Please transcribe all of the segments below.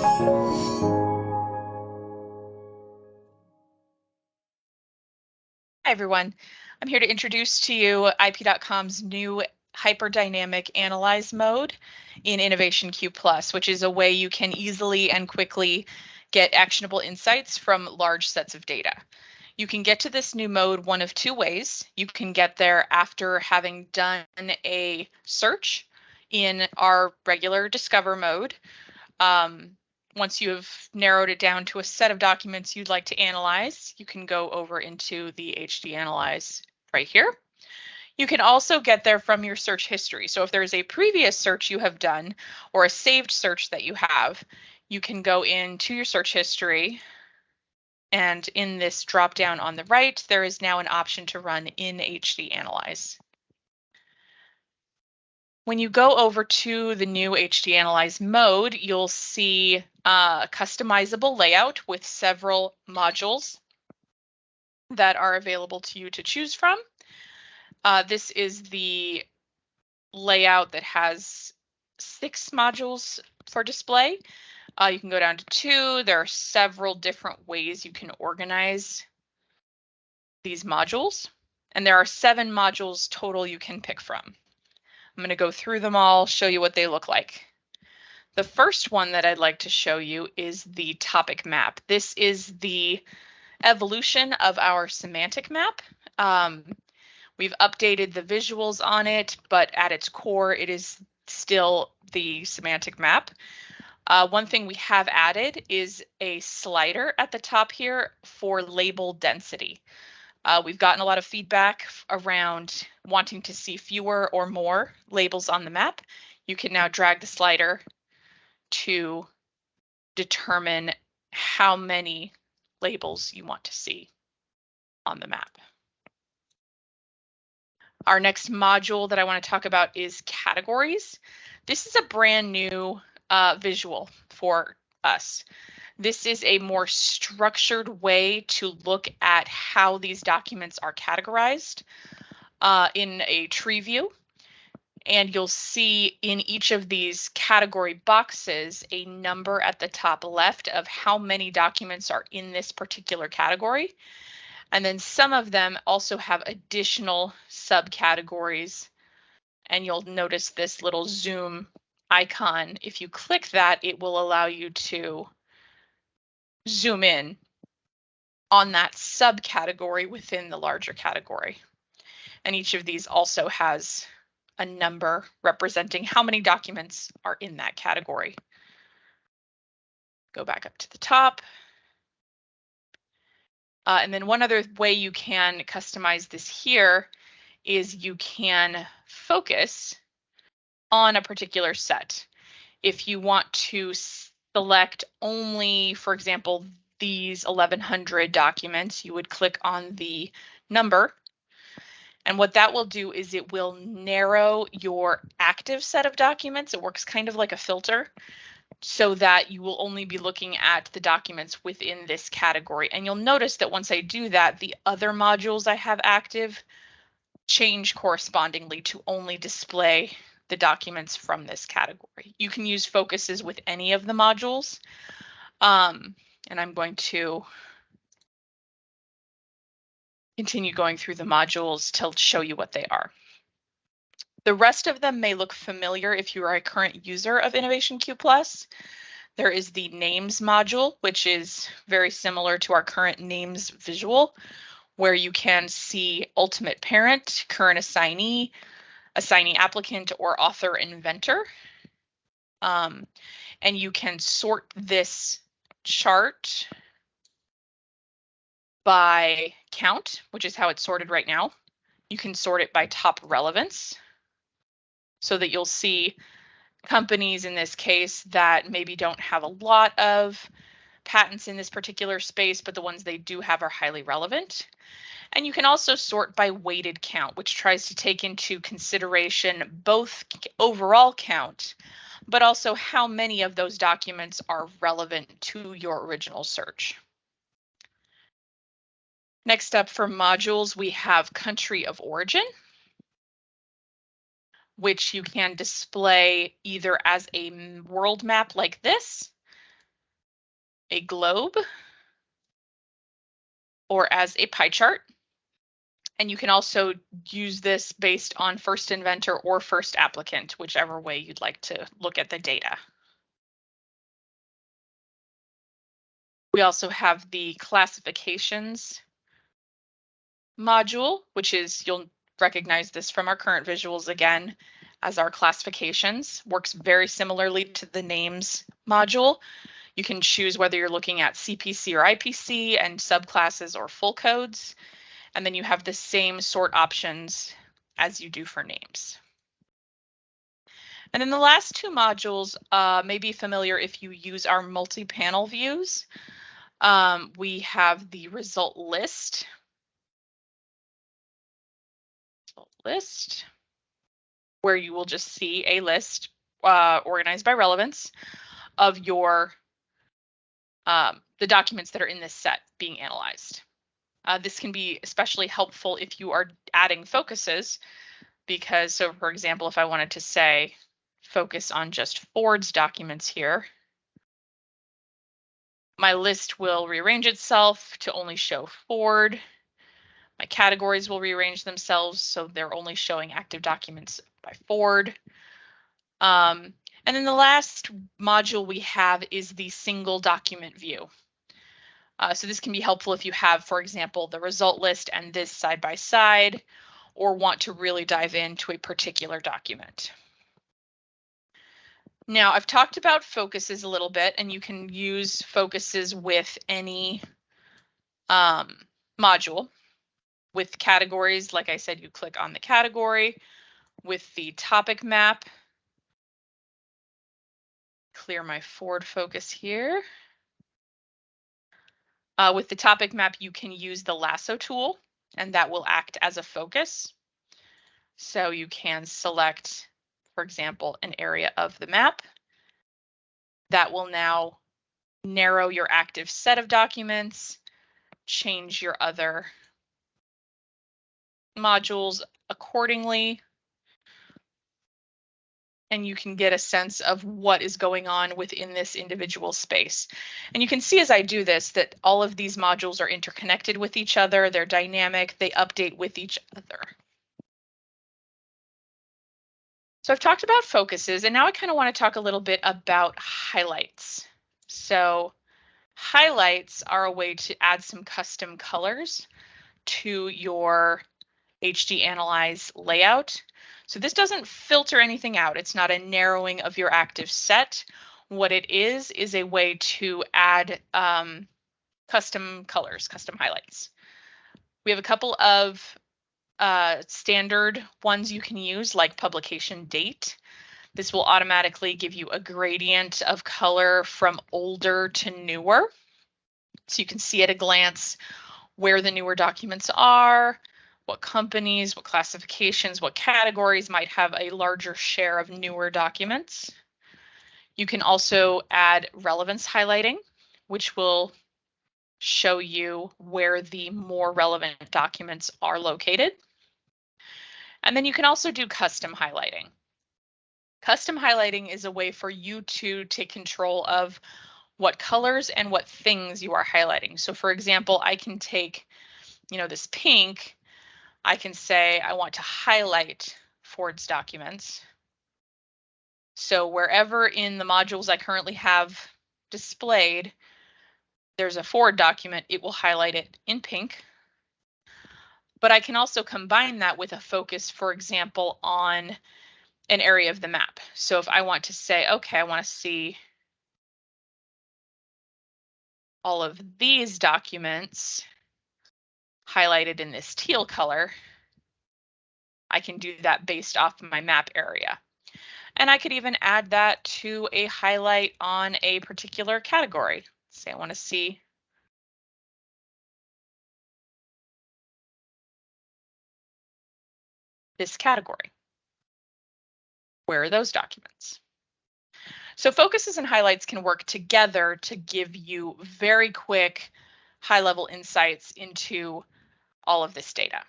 Hi, everyone. I'm here to introduce to you IP.com's new hyperdynamic analyze mode in InnovationQ+, which is a way you can easily and quickly get actionable insights from large sets of data. You can get to this new mode one of two ways. You can get there after having done a search in our regular Discover mode. Once you have narrowed it down to a set of documents you'd like to analyze, you can go over into the HD Analyze right here. You can also get there from your search history. So if there's a previous search you have done or a saved search that you have, you can go into your search history, and in this drop down on the right, there is now an option to run in HD Analyze. When you go over to the new HD Analyze mode, you'll see a customizable layout with several modules that are available to you to choose from. This is the layout that has 6 modules for display. You can go down to 2. There are several different ways you can organize these modules, and there are 7 modules total you can pick from. I'm going to go through them all, show you what they look like. The first one that I'd like to show you is the topic map. This is the evolution of our semantic map. We've updated the visuals on it, but at its core, it is still the semantic map. One thing we have added is a slider at the top here for label density. We've gotten a lot of feedback around wanting to see fewer or more labels on the map. You can now drag the slider to determine how many labels you want to see on the map. Our next module that I want to talk about is categories. This is a brand new visual for us. This is a more structured way to look at how these documents are categorized in a tree view. And you'll see in each of these category boxes a number at the top left of how many documents are in this particular category. And then some of them also have additional subcategories. And you'll notice this little zoom icon. If you click that, it will allow you to zoom in on that subcategory within the larger category. And each of these also has a number representing how many documents are in that category. Go back up to the top. And then one other way you can customize this here is you can focus on a particular set. If you want to select only, for example, these 1100 documents, you would click on the number. And what that will do is it will narrow your active set of documents. It works kind of like a filter, so that you will only be looking at the documents within this category. And you'll notice that once I do that, the other modules I have active change correspondingly to only display the documents from this category. You can use focuses with any of the modules. And I'm going to continue going through the modules to show you what they are. The rest of them may look familiar if you are a current user of InnovationQ+. There is the names module, which is very similar to our current names visual, where you can see ultimate parent, current assignee, assignee applicant, or author inventor. And you can sort this chart by count, which is how it's sorted right now. You can sort it by top relevance, so that you'll see companies in this case that maybe don't have a lot of patents in this particular space, but the ones they do have are highly relevant. And you can also sort by weighted count, which tries to take into consideration both overall count, but also how many of those documents are relevant to your original search. Next up for modules, we have country of origin, which you can display either as a world map like this, a globe or as a pie chart. And you can also use this based on first inventor or first applicant, whichever way you'd like to look at the data. We also have the classifications module, which is, you'll recognize this from our current visuals again, as our classifications. Works very similarly to the names module. You can choose whether you're looking at CPC or IPC and subclasses or full codes. And then you have the same sort options as you do for names. And then the last two modules may be familiar if you use our multi-panel views. We have the result list. Where you will just see a list organized by relevance of your the documents that are in this set being analyzed. This can be especially helpful if you are adding focuses, because, so for example, if I wanted to say focus on just Ford's documents here, my list will rearrange itself to only show Ford. My categories will rearrange themselves so they're only showing active documents by Ford. And then the last module we have is the single document view. So this can be helpful if you have, for example, the result list and this side by side, or want to really dive into a particular document. Now, I've talked about focuses a little bit, and you can use focuses with any module. With categories, like I said, you click on the category. With the topic map, clear my Ford focus here. With the topic map, you can use the lasso tool, and that will act as a focus. So you can select, for example, an area of the map. That will now narrow your active set of documents, change your other modules accordingly, and you can get a sense of what is going on within this individual space. And you can see as I do this that all of these modules are interconnected with each other, they're dynamic, they update with each other. So I've talked about focuses, and now I kind of want to talk a little bit about highlights. So highlights are a way to add some custom colors to your HD Analyze layout. So this doesn't filter anything out. It's not a narrowing of your active set. What it is a way to add custom colors, custom highlights. We have a couple of standard ones you can use, like publication date. This will automatically give you a gradient of color from older to newer. So you can see at a glance where the newer documents are, what companies, what classifications, what categories might have a larger share of newer documents. You can also add relevance highlighting, which will show you where the more relevant documents are located. And then you can also do custom highlighting. Custom highlighting is a way for you to take control of what colors and what things you are highlighting. So for example, I can take, this pink, I can say I want to highlight Ford's documents. So wherever in the modules I currently have displayed, there's a Ford document, it will highlight it in pink. But I can also combine that with a focus, for example, on an area of the map. So if I want to say, okay, I want to see all of these documents highlighted in this teal color, I can do that based off my map area. And I could even add that to a highlight on a particular category. Say I want to see this category. Where are those documents? So focuses and highlights can work together to give you very quick, high-level insights into all of this data.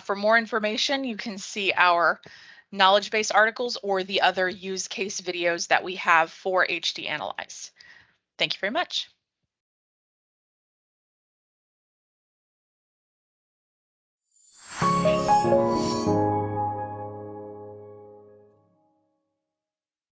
For more information, you can see our knowledge base articles or the other use case videos that we have for HD Analyze. Thank you very much.